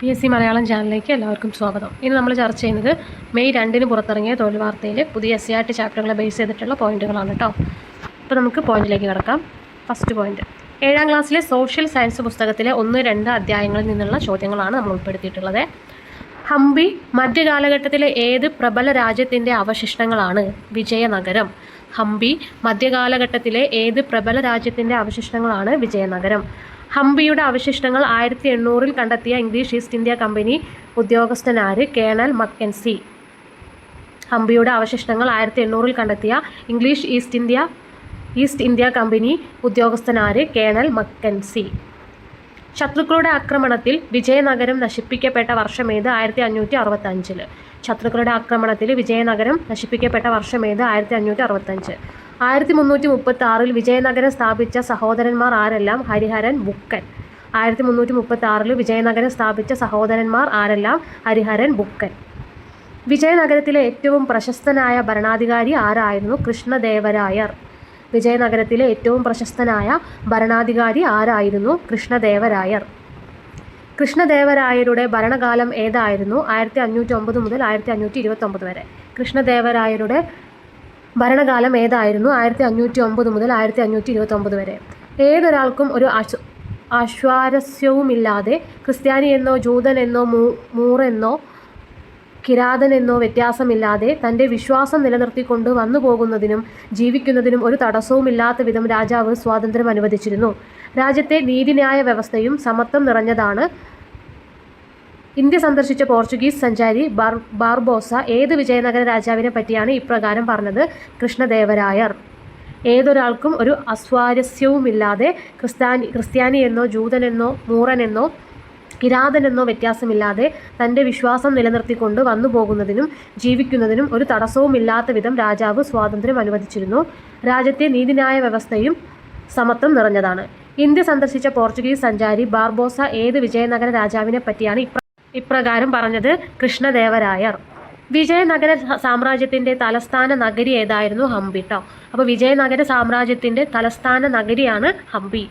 PSC Malayalam ചാനലിലേക്ക് എല്ലാവർക്കും സ്വാഗതം. ഇനി നമ്മൾ ചർച്ച ചെയ്യുന്നത് മെയ് 2 പുറത്തിറങ്ങിയ തൊഴിൽ വാർത്തയിൽ പുതിയ SCERT ചാപ്റ്ററുകളെ ബേസ് ചെയ്തിട്ടുള്ള പോയിന്റുകളാണ് കേട്ടോ. അപ്പോൾ നമുക്ക് പോയിന്റിലേക്ക് കിടക്കാം. ഫസ്റ്റ് പോയിന്റ്, 7ാം ക്ലാസ്സിലെ സോഷ്യൽ സയൻസ് പുസ്തകത്തിലെ 1-2 അധ്യായങ്ങളിൽ നിന്നുള്ള ചോദ്യങ്ങളാണ് നമ്മൾ ഉൾപ്പെടുത്തിയിട്ടുള്ളത്. ഹംപി മധ്യകാലഘട്ടത്തിലെ ഏത് പ്രബല രാജ്യത്തിൻ്റെ അവശിഷ്ടങ്ങളാണ്? വിജയനഗരം. ഹംപി മധ്യകാലഘട്ടത്തിലെ ഏത് പ്രബല രാജ്യത്തിൻ്റെ അവശിഷ്ടങ്ങളാണ്? വിജയനഗരം. ഹംപിയുടെ അവശിഷ്ടങ്ങൾ 1800 കണ്ടെത്തിയ ഇംഗ്ലീഷ് ഈസ്റ്റ് ഇന്ത്യ കമ്പനി ഉദ്യോഗസ്ഥനാര്? Colonel Mackenzie. ഹംപിയുടെ അവശിഷ്ടങ്ങൾ 1800 കണ്ടെത്തിയ ഇംഗ്ലീഷ് ഈസ്റ്റ് ഇന്ത്യ കമ്പനി ഉദ്യോഗസ്ഥനാര്? Colonel Mackenzie. ശത്രുക്കളുടെ ആക്രമണത്തിൽ വിജയനഗരം നശിപ്പിക്കപ്പെട്ട വർഷമേത്? 1565. ശത്രുക്കളുടെ ആക്രമണത്തിൽ വിജയനഗരം നശിപ്പിക്കപ്പെട്ട വർഷമേത്? 1565. 1336 വിജയനഗരം സ്ഥാപിച്ച സഹോദരന്മാർ ആരെല്ലാം? ഹരിഹരൻ, ബുക്കൻ. 1336 വിജയനഗരം സ്ഥാപിച്ച സഹോദരന്മാർ ആരെല്ലാം? ഹരിഹരൻ, ബുക്കൻ. വിജയനഗരത്തിലെ ഏറ്റവും പ്രശസ്തനായ ഭരണാധികാരി ആരായിരുന്നു? കൃഷ്ണദേവരായർ. വിജയനഗരത്തിലെ ഏറ്റവും പ്രശസ്തനായ ഭരണാധികാരി ആരായിരുന്നു? കൃഷ്ണദേവരായർ. കൃഷ്ണദേവരായരുടെ ഭരണകാലം ഏതായിരുന്നു? 1509 മുതൽ 1529 വരെ. കൃഷ്ണദേവരായരുടെ ഭരണകാലം ഏതായിരുന്നു? 1509 മുതൽ 1529 വരെ. ഏതൊരാൾക്കും ഒരു അസ്വാരസ്യവുമില്ലാതെ ക്രിസ്ത്യാനിയെന്നോ ജൂതനെന്നോ മൂറെന്നോ കിരാതനെന്നോ വ്യത്യാസമില്ലാതെ തൻ്റെ വിശ്വാസം നിലനിർത്തിക്കൊണ്ട് വന്നു പോകുന്നതിനും ജീവിക്കുന്നതിനും ഒരു തടസ്സവുമില്ലാത്ത വിധം രാജാവ് സ്വാതന്ത്ര്യം അനുവദിച്ചിരുന്നു. രാജ്യത്തെ നീതിന്യായ വ്യവസ്ഥയും സമത്വം നിറഞ്ഞതാണ്. ഇന്ത്യ സന്ദർശിച്ച പോർച്ചുഗീസ് സഞ്ചാരി ബാർബോസ ഏത് വിജയനഗര രാജാവിനെ പറ്റിയാണ് ഇപ്രകാരം പറഞ്ഞത്? കൃഷ്ണദേവരായർ. ഏതൊരാൾക്കും ഒരു അസ്വാരസ്യവുമില്ലാതെ ക്രിസ്ത്യാനിയെന്നോ ജൂതനെന്നോ മൂറനെന്നോ കിരാതനെന്നോ വ്യത്യാസമില്ലാതെ തൻ്റെ വിശ്വാസം നിലനിർത്തിക്കൊണ്ട് വന്നു പോകുന്നതിനും ജീവിക്കുന്നതിനും ഒരു തടസ്സവുമില്ലാത്ത വിധം രാജാവ് സ്വാതന്ത്ര്യം അനുവദിച്ചിരുന്നു. രാജ്യത്തെ നീതിന്യായ വ്യവസ്ഥയും സമത്വം നിറഞ്ഞതാണ്. ഇന്ത്യ സന്ദർശിച്ച പോർച്ചുഗീസ് സഞ്ചാരി ബാർബോസ ഏത് വിജയനഗര രാജാവിനെ പറ്റിയാണ് ഇപ്രകാരം പറഞ്ഞത്? കൃഷ്ണദേവരായർ. വിജയനഗര സാമ്രാജ്യത്തിൻ്റെ തലസ്ഥാന നഗരി ഏതായിരുന്നു? ഹംപി ട്ടോ. അപ്പോൾ വിജയനഗര സാമ്രാജ്യത്തിൻ്റെ തലസ്ഥാന നഗരിയാണ് ഹംപി.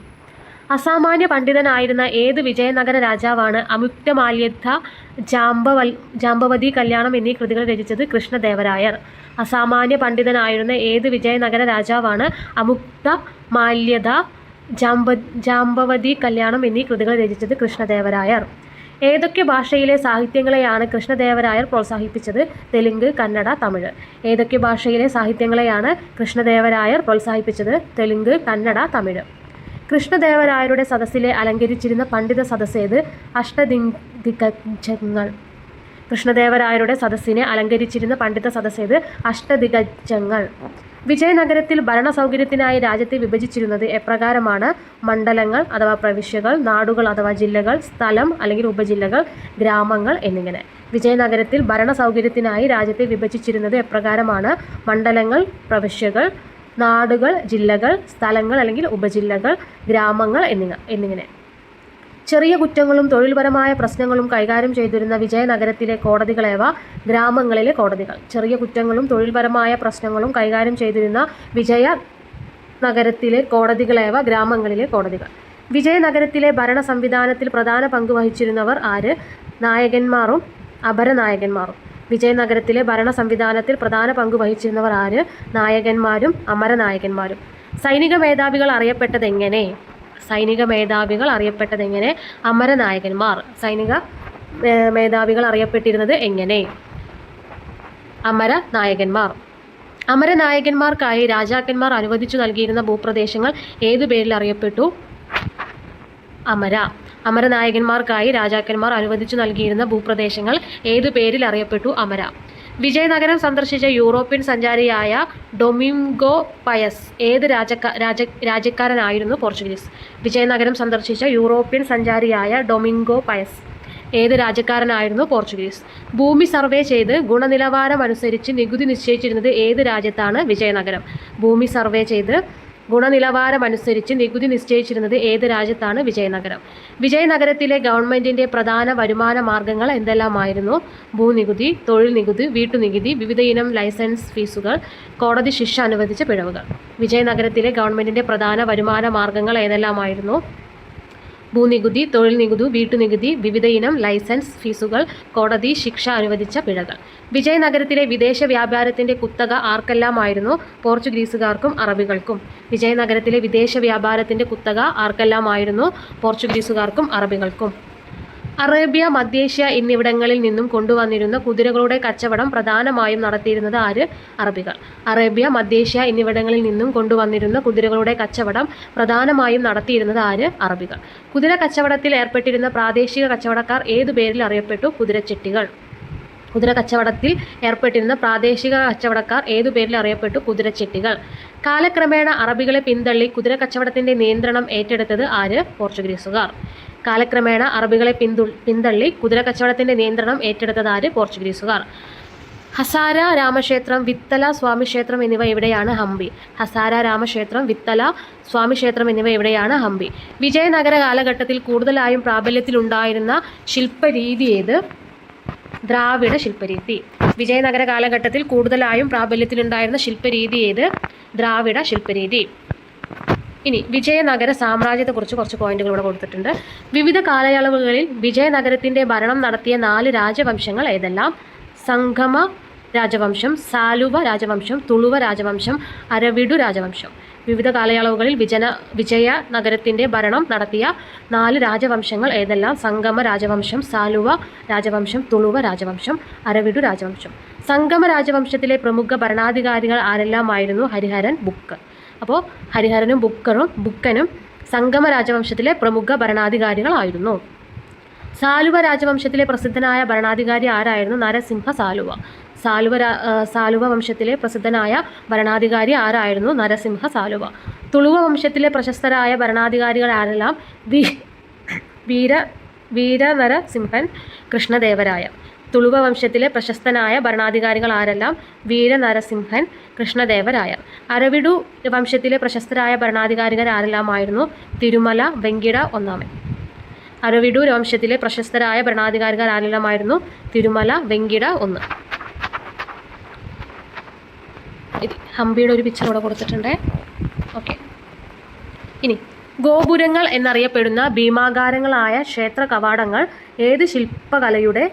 അസാമാന്യ പണ്ഡിതനായിരുന്ന ഏത് വിജയനഗര രാജാവാണ് അമുക്തമാല്യത, ജാംബവതി കല്യാണം എന്നീ കൃതികൾ രചിച്ചത്? കൃഷ്ണദേവരായർ. അസാമാന്യ പണ്ഡിതനായിരുന്ന ഏത് വിജയനഗര രാജാവാണ് അമുക്തമാല്യത, ജാംബവതി കല്യാണം എന്നീ കൃതികൾ രചിച്ചത്? കൃഷ്ണദേവരായർ. ഏതൊക്കെ ഭാഷയിലെ സാഹിത്യങ്ങളെയാണ് കൃഷ്ണദേവരായർ പ്രോത്സാഹിപ്പിച്ചത്? തെലുങ്ക്, കന്നഡ, തമിഴ്. ഏതൊക്കെ ഭാഷയിലെ സാഹിത്യങ്ങളെയാണ് കൃഷ്ണദേവരായർ പ്രോത്സാഹിപ്പിച്ചത്? തെലുങ്ക്, കന്നഡ, തമിഴ്. കൃഷ്ണദേവരായരുടെ സദസ്സിലെ അലങ്കരിച്ചിരുന്ന പണ്ഡിത സദസ്സേത്? അഷ്ടദിഗ്ഗജങ്ങൾ. കൃഷ്ണദേവരായരുടെ സദസ്സിനെ അലങ്കരിച്ചിരുന്ന പണ്ഡിത സദസ്സേത്? അഷ്ടദിഗ്ഗജങ്ങൾ. വിജയനഗരത്തിൽ ഭരണ സൗകര്യത്തിനായി രാജ്യത്തെ വിഭജിച്ചിരുന്നത് എപ്രകാരമാണ്? മണ്ഡലങ്ങൾ അഥവാ പ്രവിശ്യകൾ, നാടുകൾ അഥവാ ജില്ലകൾ, സ്ഥലം അല്ലെങ്കിൽ ഉപജില്ലകൾ, ഗ്രാമങ്ങൾ എന്നിങ്ങനെ. വിജയനഗരത്തിൽ ഭരണ സൗകര്യത്തിനായി രാജ്യത്തെ വിഭജിച്ചിരുന്നത് എപ്രകാരമാണ്? മണ്ഡലങ്ങൾ, പ്രവിശ്യകൾ, നാടുകൾ, ജില്ലകൾ, സ്ഥലങ്ങൾ അല്ലെങ്കിൽ ഉപജില്ലകൾ, ഗ്രാമങ്ങൾ എന്നിങ്ങനെ. ചെറിയ കുറ്റങ്ങളും തൊഴിൽപരമായ പ്രശ്നങ്ങളും കൈകാര്യം ചെയ്തിരുന്ന വിജയനഗരത്തിലെ കോടതികളേവ? ഗ്രാമങ്ങളിലെ കോടതികൾ. ചെറിയ കുറ്റങ്ങളും തൊഴിൽപരമായ പ്രശ്നങ്ങളും കൈകാര്യം ചെയ്തിരുന്ന വിജയനഗരത്തിലെ കോടതികളേവ? ഗ്രാമങ്ങളിലെ കോടതികൾ. വിജയനഗരത്തിലെ ഭരണ സംവിധാനത്തിൽ പ്രധാന പങ്ക് വഹിച്ചിരുന്നവർ ആര്? നായകന്മാരും അമരനായകന്മാരും. വിജയനഗരത്തിലെ ഭരണ സംവിധാനത്തിൽ പ്രധാന പങ്ക് വഹിച്ചിരുന്നവർ ആര്? നായകന്മാരും അമരനായകന്മാരും. സൈനിക മേധാവികൾ അറിയപ്പെട്ടതെങ്ങനെ? അമരനായകന്മാർ. സൈനിക മേധാവികൾ അറിയപ്പെട്ടിരുന്നത് എങ്ങനെ? അമരനായകന്മാർ. അമരനായകന്മാർക്കായി രാജാക്കന്മാർ അനുവദിച്ചു നൽകിയിരുന്ന ഭൂപ്രദേശങ്ങൾ ഏതു പേരിൽ അറിയപ്പെട്ടു? അമര. അമരനായകന്മാർക്കായി രാജാക്കന്മാർ അനുവദിച്ചു നൽകിയിരുന്ന ഭൂപ്രദേശങ്ങൾ ഏതു പേരിൽ അറിയപ്പെട്ടു? അമര. വിജയനഗരം സന്ദർശിച്ച യൂറോപ്യൻ സഞ്ചാരിയായ ഡൊമിംഗോ പയസ് ഏത് രാജ്യക്കാരനായിരുന്നു? പോർച്ചുഗീസ്. വിജയനഗരം സന്ദർശിച്ച യൂറോപ്യൻ സഞ്ചാരിയായ ഡൊമിംഗോ പയസ് ഏത് രാജ്യക്കാരനായിരുന്നു? പോർച്ചുഗീസ്. ഭൂമി സർവേ ചെയ്ത് ഗുണനിലവാരം അനുസരിച്ച് നികുതി നിശ്ചയിച്ചിരുന്നത് ഏത് രാജ്യത്താണ്? വിജയനഗരം. ഭൂമി സർവേ ചെയ്ത് ഗുണനിലവാരമനുസരിച്ച് നികുതി നിശ്ചയിച്ചിരുന്നത് ഏത് രാജ്യത്താണ്? വിജയനഗരം. വിജയനഗരത്തിലെ ഗവൺമെൻറ്റിൻ്റെ പ്രധാന വരുമാന മാർഗ്ഗങ്ങൾ എന്തെല്ലാമായിരുന്നു? ഭൂനികുതി, തൊഴിൽ നികുതി, വീട്ടുനികുതി, വിവിധ ഇനം ലൈസൻസ് ഫീസുകൾ, കോടതി ശിക്ഷ അനുവദിച്ച പിഴവുകൾ. വിജയനഗരത്തിലെ ഗവൺമെൻറ്റിൻ്റെ പ്രധാന വരുമാന മാർഗ്ഗങ്ങൾ ഏതെല്ലാമായിരുന്നു? ഭൂനികുതി, തൊഴിൽ നികുതി, വീട്ടുനികുതി, വിവിധ ഇനം ലൈസൻസ് ഫീസുകൾ, കോടതി ശിക്ഷ അനുവദിച്ച പിഴകൾ. വിജയനഗരത്തിലെ വിദേശ വ്യാപാരത്തിന്റെ കുത്തക ആർക്കെല്ലാമായിരുന്നു? പോർച്ചുഗീസുകാർക്കും അറബികൾക്കും. വിജയനഗരത്തിലെ വിദേശ വ്യാപാരത്തിന്റെ കുത്തക ആർക്കെല്ലാമായിരുന്നു? പോർച്ചുഗീസുകാർക്കും അറബികൾക്കും. അറേബ്യ, മധ്യേഷ്യ എന്നിവിടങ്ങളിൽ നിന്നും കൊണ്ടുവന്നിരുന്ന കുതിരകളുടെ കച്ചവടം പ്രധാനമായും നടത്തിയിരുന്നത് ആര്? അറബികൾ. അറേബ്യ, മധ്യേഷ്യ എന്നിവിടങ്ങളിൽ നിന്നും കൊണ്ടുവന്നിരുന്ന കുതിരകളുടെ കച്ചവടം പ്രധാനമായും നടത്തിയിരുന്നത് ആര്? അറബികൾ. കുതിര കച്ചവടത്തിൽ ഏർപ്പെട്ടിരുന്ന പ്രാദേശിക കച്ചവടക്കാർ ഏതു പേരിൽ അറിയപ്പെട്ടു? കുതിരച്ചെട്ടികൾ. കുതിര കച്ചവടത്തിൽ ഏർപ്പെട്ടിരുന്ന പ്രാദേശിക കച്ചവടക്കാർ ഏതു പേരിൽ അറിയപ്പെട്ടു? കുതിരച്ചെട്ടികൾ. കാലക്രമേണ അറബികളെ പിന്തള്ളി കുതിര കച്ചവടത്തിന്റെ നിയന്ത്രണം ഏറ്റെടുത്തത് ആര്? പോർച്ചുഗീസുകാർ. കാലക്രമേണ അറബികളെ പിന്തള്ളി കുതിര കച്ചവടത്തിന്റെ നിയന്ത്രണം ഏറ്റെടുത്തത് ആര്? പോർച്ചുഗീസുകാർ. ഹസാര രാമക്ഷേത്രം, വിത്തല സ്വാമിക്ഷേത്രം എന്നിവ എവിടെയാണ്? ഹംപി. ഹസാര രാമക്ഷേത്രം, വിത്തല സ്വാമിക്ഷേത്രം എന്നിവ എവിടെയാണ്? ഹംപി. വിജയനഗര കാലഘട്ടത്തിൽ കൂടുതലായും പ്രാബല്യത്തിലുണ്ടായിരുന്ന ശില്പരീതി ഏത്? ദ്രാവിഡ ശില്പരീതി. വിജയനഗര കാലഘട്ടത്തിൽ കൂടുതലായും പ്രാബല്യത്തിലുണ്ടായിരുന്ന ശില്പരീതി ഏത്? ദ്രാവിഡ ശില്പരീതി. ഇനി വിജയനഗര സാമ്രാജ്യത്തെക്കുറിച്ച് കുറച്ച് പോയിന്റുകൾ ഇവിടെ കൊടുത്തിട്ടുണ്ട്. വിവിധ കാലയളവുകളിൽ വിജയനഗരത്തിന്റെ ഭരണം നടത്തിയ 4 രാജവംശങ്ങൾ ഏതെല്ലാം? സംഗമ രാജവംശം, സാലുവ രാജവംശം, തുളുവ രാജവംശം, അരവിഡു രാജവംശം. വിവിധ കാലയളവുകളിൽ വിജയനഗരത്തിന്റെ ഭരണം നടത്തിയ 4 രാജവംശങ്ങൾ ഏതെല്ലാം? സംഗമ രാജവംശം, സാലുവ രാജവംശം, തുളുവ രാജവംശം, അരവിഡു രാജവംശം. സംഗമ രാജവംശത്തിലെ പ്രമുഖ ഭരണാധികാരികൾ ആരെല്ലാമായിരുന്നു? ഹരിഹരൻ, ബുക്കർ. അപ്പോൾ ഹരിഹരനും ബുക്കനും സംഗമ രാജവംശത്തിലെ പ്രമുഖ ഭരണാധികാരികളായിരുന്നു. സാലുവ രാജവംശത്തിലെ പ്രസിദ്ധനായ ഭരണാധികാരി ആരായിരുന്നു? നരസിംഹ സാലുവ. സാലുവ വംശത്തിലെ പ്രസിദ്ധനായ ഭരണാധികാരി ആരായിരുന്നു? നരസിംഹ സാലുവ. തുളുവ വംശത്തിലെ പ്രശസ്തരായ ഭരണാധികാരികൾ ആരെല്ലാം? വീരനരസിംഹൻ, കൃഷ്ണദേവരായ. തുളുവ വംശത്തിലെ പ്രശസ്തനായ ഭരണാധികാരികൾ ആരെല്ലാം? വീരനരസിംഹൻ, കൃഷ്ണദേവരായർ. അരവിഡു വംശത്തിലെ പ്രശസ്തരായ ഭരണാധികാരികൾ ആരെല്ലാമായിരുന്നു? തിരുമല വെങ്കിട ഒന്നാമൻ. അരവിഡു വംശത്തിലെ പ്രശസ്തരായ ഭരണാധികാരികൾ ആരെല്ലാമായിരുന്നു? തിരുമല വെങ്കിട ഒന്ന്. ഹംപിയുടെ ഒരു പിക്ചർ കൂടെ കൊടുത്തിട്ടുണ്ട്. ഓക്കെ. ഇനി ഗോപുരങ്ങൾ എന്നറിയപ്പെടുന്ന ഭീമാകാരങ്ങളായ ക്ഷേത്ര കവാടങ്ങൾ ഏത് ശില്പകലയുടെ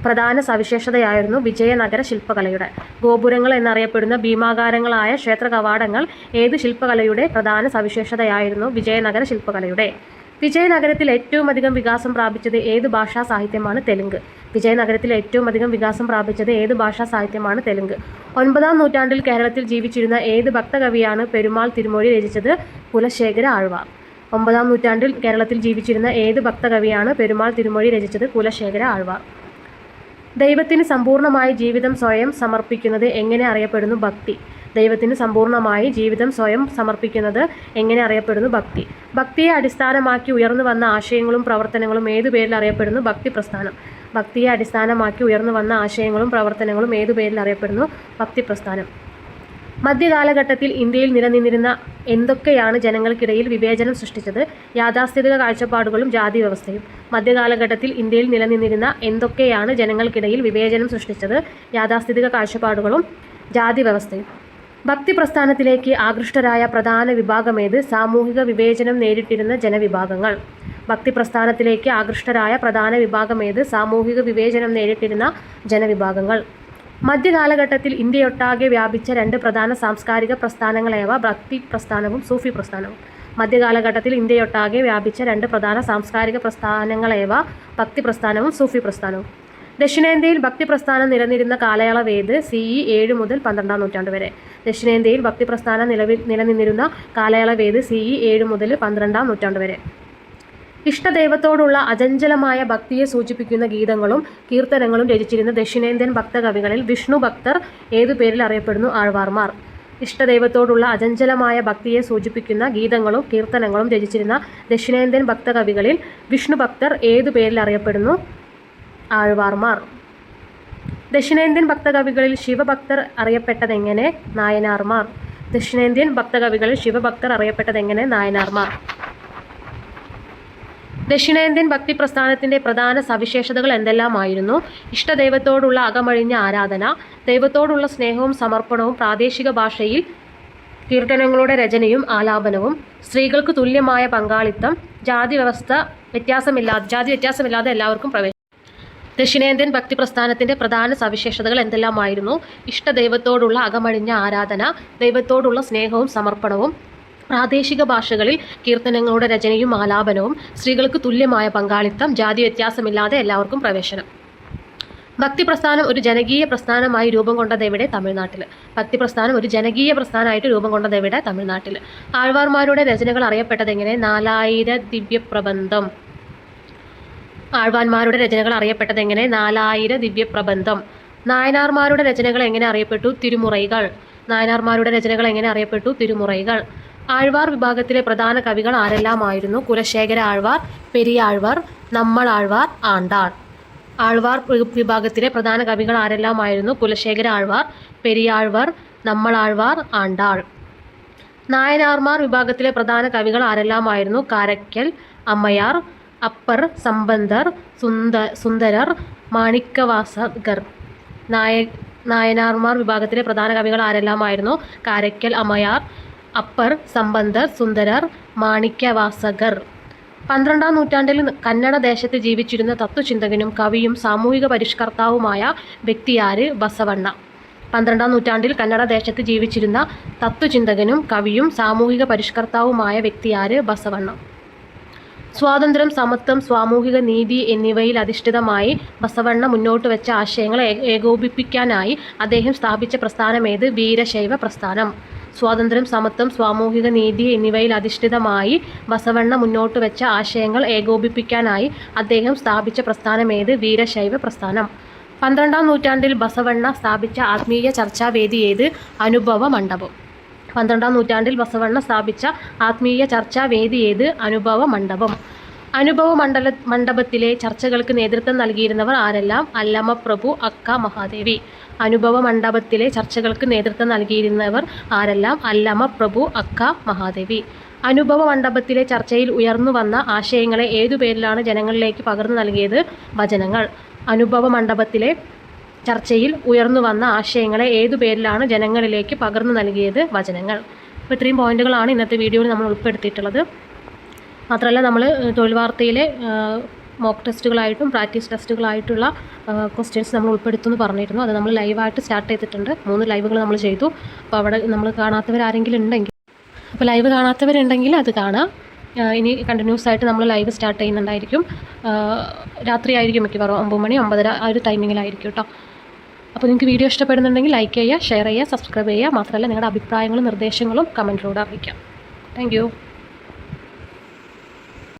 പ്രധാന സവിശേഷതയായിരുന്നു? വിജയനഗര ശില്പകലയുടെ. ഗോപുരങ്ങൾ എന്നറിയപ്പെടുന്ന ഭീമാകാരങ്ങളായ ക്ഷേത്ര കവാടങ്ങൾ ഏത് ശില്പകലയുടെ പ്രധാന സവിശേഷതയായിരുന്നു? വിജയനഗര ശില്പകലയുടെ. വിജയനഗരത്തിൽ ഏറ്റവും അധികം വികാസം പ്രാപിച്ചത് ഏത് ഭാഷാ സാഹിത്യമാണ്? തെലുങ്ക്. വിജയനഗരത്തിൽ ഏറ്റവും അധികം വികാസം പ്രാപിച്ചത് ഏത് ഭാഷാ സാഹിത്യമാണ്? തെലുങ്ക്. 9-ാം നൂറ്റാണ്ടിൽ കേരളത്തിൽ ജീവിച്ചിരുന്ന ഏത് ഭക്തകവിയാണ് പെരുമാൾ തിരുമൊഴി രചിച്ചത്? കുലശേഖര ആഴ്വാർ. 9-ാം നൂറ്റാണ്ടിൽ കേരളത്തിൽ ജീവിച്ചിരുന്ന ഏത് ഭക്തകവിയാണ് പെരുമാൾ തിരുമൊഴി രചിച്ചത്? കുലശേഖര ആഴ്വാർ. ദൈവത്തിന് സമ്പൂർണ്ണമായി ജീവിതം സ്വയം സമർപ്പിക്കുന്നത് എങ്ങനെ അറിയപ്പെടുന്നു? ഭക്തി. ദൈവത്തിന് സമ്പൂർണ്ണമായി ജീവിതം സ്വയം സമർപ്പിക്കുന്നത് എങ്ങനെ അറിയപ്പെടുന്നു? ഭക്തി. ഭക്തിയെ അടിസ്ഥാനമാക്കി ഉയർന്നു വന്ന ആശയങ്ങളും പ്രവർത്തനങ്ങളും ഏതു പേരിൽ അറിയപ്പെടുന്നു? ഭക്തി പ്രസ്ഥാനം. ഭക്തിയെ അടിസ്ഥാനമാക്കി ഉയർന്നു വന്ന ആശയങ്ങളും പ്രവർത്തനങ്ങളും ഏതു പേരിൽ അറിയപ്പെടുന്നു? ഭക്തി പ്രസ്ഥാനം. മധ്യകാലഘട്ടത്തിൽ ഇന്ത്യയിൽ നിലനിന്നിരുന്ന എന്തൊക്കെയാണ് ജനങ്ങൾക്കിടയിൽ വിവേചനം സൃഷ്ടിച്ചത്? യാഥാസ്ഥിതിക കാഴ്ചപ്പാടുകളും ജാതി വ്യവസ്ഥയും. മധ്യകാലഘട്ടത്തിൽ ഇന്ത്യയിൽ നിലനിന്നിരുന്ന എന്തൊക്കെയാണ് ജനങ്ങൾക്കിടയിൽ വിവേചനം സൃഷ്ടിച്ചത്? യാഥാസ്ഥിതിക കാഴ്ചപ്പാടുകളും ജാതി വ്യവസ്ഥയും. ഭക്തി പ്രസ്ഥാനത്തിലേക്ക് ആകൃഷ്ടരായ പ്രധാന വിഭാഗമേത്? സാമൂഹിക വിവേചനം നേരിട്ടിരുന്ന ജനവിഭാഗങ്ങൾ. ഭക്തി പ്രസ്ഥാനത്തിലേക്ക് ആകൃഷ്ടരായ പ്രധാന വിഭാഗമേത്? സാമൂഹിക വിവേചനം നേരിട്ടിരുന്ന ജനവിഭാഗങ്ങൾ. മധ്യകാലഘട്ടത്തിൽ ഇന്ത്യയൊട്ടാകെ വ്യാപിച്ച 2 പ്രധാന സാംസ്കാരിക പ്രസ്ഥാനങ്ങളേവ? ഭക്തി പ്രസ്ഥാനവും സൂഫി പ്രസ്ഥാനവും. മധ്യകാലഘട്ടത്തിൽ ഇന്ത്യയൊട്ടാകെ വ്യാപിച്ച 2 പ്രധാന സാംസ്കാരിക പ്രസ്ഥാനങ്ങളേവ? ഭക്തി പ്രസ്ഥാനവും സൂഫി പ്രസ്ഥാനവും. ദക്ഷിണേന്ത്യയിൽ ഭക്തി പ്രസ്ഥാനം നിലനിന്നിരുന്ന കാലയളവേത്? CE 7 മുതൽ 12-ാം നൂറ്റാണ്ട് വരെ. ദക്ഷിണേന്ത്യയിൽ ഭക്തി പ്രസ്ഥാനം നിലനിന്നിരുന്ന കാലയളവേത്? CE 7 മുതൽ 12-ാം നൂറ്റാണ്ട് വരെ. ഇഷ്ടദൈവത്തോടുള്ള അചഞ്ചലമായ ഭക്തിയെ സൂചിപ്പിക്കുന്ന ഗീതങ്ങളും കീർത്തനങ്ങളും രചിച്ചിരുന്ന ദക്ഷിണേന്ത്യൻ ഭക്തകവികളിൽ വിഷ്ണു ഭക്തർ ഏതു പേരിൽ അറിയപ്പെടുന്നു? ആഴ്വാർമാർ. ഇഷ്ടദൈവത്തോടുള്ള അചഞ്ചലമായ ഭക്തിയെ സൂചിപ്പിക്കുന്ന ഗീതങ്ങളും കീർത്തനങ്ങളും രചിച്ചിരുന്ന ദക്ഷിണേന്ത്യൻ ഭക്തകവികളിൽ വിഷ്ണു ഭക്തർ ഏതു പേരിൽ അറിയപ്പെടുന്നു? ആഴ്വാർമാർ. ദക്ഷിണേന്ത്യൻ ഭക്തകവികളിൽ ശിവഭക്തർ അറിയപ്പെട്ടതെങ്ങനെ? നായനാർമാർ. ദക്ഷിണേന്ത്യൻ ഭക്തകവികളിൽ ശിവഭക്തർ അറിയപ്പെട്ടതെങ്ങനെ? നായനാർമാർ. ദക്ഷിണേന്ത്യൻ ഭക്തി പ്രസ്ഥാനത്തിൻ്റെ പ്രധാന സവിശേഷതകൾ എന്തെല്ലാമായിരുന്നു? ഇഷ്ടദൈവത്തോടുള്ള അകമഴിഞ്ഞ ആരാധന, ദൈവത്തോടുള്ള സ്നേഹവും സമർപ്പണവും പ്രാദേശിക ഭാഷയിൽ കീർത്തനങ്ങളുടെ രചനയും ആലാപനവും, സ്ത്രീകൾക്ക് തുല്യമായ പങ്കാളിത്തം, ജാതി വ്യത്യാസമില്ലാതെ എല്ലാവർക്കും പ്രവേശനം. ദക്ഷിണേന്ത്യൻ ഭക്തി പ്രസ്ഥാനത്തിൻ്റെ പ്രധാന സവിശേഷതകൾ എന്തെല്ലാമായിരുന്നു? ഇഷ്ടദൈവത്തോടുള്ള അകമഴിഞ്ഞ ആരാധന, ദൈവത്തോടുള്ള സ്നേഹവും സമർപ്പണവും, പ്രാദേശിക ഭാഷകളിൽ കീർത്തനങ്ങളുടെ രചനയും ആലാപനവും, സ്ത്രീകൾക്ക് തുല്യമായ പങ്കാളിത്തം, ജാതി വ്യത്യാസമില്ലാതെ എല്ലാവർക്കും പ്രവേശനം. ഭക്തിപ്രസ്ഥാനം ഒരു ജനകീയ പ്രസ്ഥാനമായി രൂപം കൊണ്ടതെവിടെ? തമിഴ്നാട്ടിൽ. ഭക്തിപ്രസ്ഥാനം ഒരു ജനകീയ പ്രസ്ഥാനമായിട്ട് രൂപം കൊണ്ടതെവിടെ? തമിഴ്നാട്ടിൽ. ആഴ്വാർമാരുടെ രചനകൾ അറിയപ്പെട്ടതെങ്ങനെ? 4000 ദിവ്യപ്രബന്ധം. ആഴ്വാർമാരുടെ രചനകൾ അറിയപ്പെട്ടതെങ്ങനെ? 4000 ദിവ്യപ്രബന്ധം. നായനാർമാരുടെ രചനകൾ എങ്ങനെ അറിയപ്പെട്ടു? തിരുമുറൈകൾ. നായനാർമാരുടെ രചനകൾ എങ്ങനെ അറിയപ്പെട്ടു? തിരുമുറൈകൾ. ആഴ്വാർ വിഭാഗത്തിലെ പ്രധാന കവികൾ ആരെല്ലാമായിരുന്നു? കുലശേഖര ആഴ്വാർ, പെരിയാഴ്വാർ, നമ്മളാഴ്വാർ, ആണ്ടാൾ. ആഴ്വാർ വിഭാഗത്തിലെ പ്രധാന കവികൾ ആരെല്ലാമായിരുന്നു? കുലശേഖര ആഴ്വാർ, പെരിയാഴ്വാർ, നമ്മളാഴ്വാർ, ആണ്ടാൾ. നായനാർമാർ വിഭാഗത്തിലെ പ്രധാന കവികൾ ആരെല്ലാമായിരുന്നു? കാരയ്ക്കൽ അമ്മയാർ, അപ്പർ, സമ്പന്തർ, സുന്ദരർ, മാണിക്കവാസകർ. നായനാർമാർ വിഭാഗത്തിലെ പ്രധാന കവികൾ ആരെല്ലാമായിരുന്നു? കാരയ്ക്കൽ അമ്മയാർ, അപ്പർ, സമ്പന്തർ, സുന്ദരർ, മാണിക്യവാസകർ. 12ാം നൂറ്റാണ്ടിൽ കന്നഡ ദേശത്ത് ജീവിച്ചിരുന്ന തത്വചിന്തകനും കവിയും സാമൂഹിക പരിഷ്കർത്താവുമായ വ്യക്തിയാര്? ബസവണ്ണ. 12ാം നൂറ്റാണ്ടിൽ കന്നഡ ദേശത്ത് ജീവിച്ചിരുന്ന തത്വചിന്തകനും കവിയും സാമൂഹിക പരിഷ്കർത്താവുമായ വ്യക്തിയാര്? ബസവണ്ണ. സ്വാതന്ത്ര്യം, സമത്വം, സാമൂഹിക നീതി എന്നിവയിൽ അധിഷ്ഠിതമായി ബസവണ്ണ മുന്നോട്ട് വെച്ച ആശയങ്ങളെ ഏകോപിപ്പിക്കാനായി അദ്ദേഹം സ്ഥാപിച്ച പ്രസ്ഥാനമേത്? വീരശൈവ പ്രസ്ഥാനം. സ്വാതന്ത്ര്യം, സമത്വം, സാമൂഹിക നീതി എന്നിവയിൽ അധിഷ്ഠിതമായി ബസവണ്ണ മുന്നോട്ട് വെച്ച ആശയങ്ങൾ ഏകോപിപ്പിക്കാനായി അദ്ദേഹം സ്ഥാപിച്ച പ്രസ്ഥാനമേത്? വീരശൈവ പ്രസ്ഥാനം. 12ാം നൂറ്റാണ്ടിൽ ബസവണ്ണ സ്ഥാപിച്ച ആത്മീയ ചർച്ചാവേദി ഏത്? അനുഭവ മണ്ഡപം. 12ാം നൂറ്റാണ്ടിൽ ബസവണ്ണ സ്ഥാപിച്ച ആത്മീയ ചർച്ചാവേദി ഏത്? അനുഭവ മണ്ഡപം. അനുഭവ മണ്ഡപത്തിലെ ചർച്ചകൾക്ക് നേതൃത്വം നൽകിയിരുന്നവർ ആരെല്ലാം? അല്ലമപ്രഭു, അക്ക മഹാദേവി. അനുഭവ മണ്ഡപത്തിലെ ചർച്ചകൾക്ക് നേതൃത്വം നൽകിയിരുന്നവർ ആരെല്ലാം? അല്ലമപ്രഭു, അക്ക മഹാദേവി. അനുഭവ മണ്ഡപത്തിലെ ചർച്ചയിൽ ഉയർന്നു വന്ന ആശയങ്ങളെ ഏതുപേരിലാണ് ജനങ്ങളിലേക്ക് പകർന്നു നൽകിയത്? വചനങ്ങൾ. അനുഭവ മണ്ഡപത്തിലെ ചർച്ചയിൽ ഉയർന്നു വന്ന ആശയങ്ങളെ ഏതുപേരിലാണ് ജനങ്ങളിലേക്ക് പകർന്നു നൽകിയത്? വചനങ്ങൾ. അപ്പോൾ ഇത്രയും പോയിന്റുകളാണ് ഇന്നത്തെ വീഡിയോയിൽ നമ്മൾ ഉൾപ്പെടുത്തിയിട്ടുള്ളത്. മാത്രമല്ല നമ്മൾ തൊഴിൽ വാർത്തയിലെ മോക്ക് ടെസ്റ്റുകളായിട്ടും പ്രാക്ടീസ് ടെസ്റ്റുകളായിട്ടുള്ള ക്വസ്റ്റ്യൻസ് നമ്മൾ ഉൾപ്പെടുത്തുമെന്ന് പറഞ്ഞിരുന്നു. അത് നമ്മൾ ലൈവായിട്ട് സ്റ്റാർട്ട് ചെയ്തിട്ടുണ്ട്. 3 ലൈവുകൾ നമ്മൾ ചെയ്തു. അപ്പോൾ അവിടെ നമ്മൾ കാണാത്തവരാരെങ്കിലും ഉണ്ടെങ്കിൽ, അപ്പോൾ ലൈവ് കാണാത്തവരുണ്ടെങ്കിൽ അത് കാണാം. ഇനി കണ്ടിന്യൂസ് ആയിട്ട് നമ്മൾ ലൈവ് സ്റ്റാർട്ട് ചെയ്യുന്നുണ്ടായിരിക്കും. രാത്രി ആയിരിക്കും മിക്കവാറും 9 മണി 9:30 ആ ഒരു ടൈമിങ്ങിലായിരിക്കും കേട്ടോ. അപ്പോൾ നിങ്ങൾക്ക് വീഡിയോ ഇഷ്ടപ്പെടുന്നുണ്ടെങ്കിൽ ലൈക്ക് ചെയ്യുക, ഷെയർ ചെയ്യുക, സബ്സ്ക്രൈബ് ചെയ്യുക. മാത്രമല്ല നിങ്ങളുടെ അഭിപ്രായങ്ങളും നിർദ്ദേശങ്ങളും കമൻറ്റിലൂടെ അറിയിക്കാം. Thank you.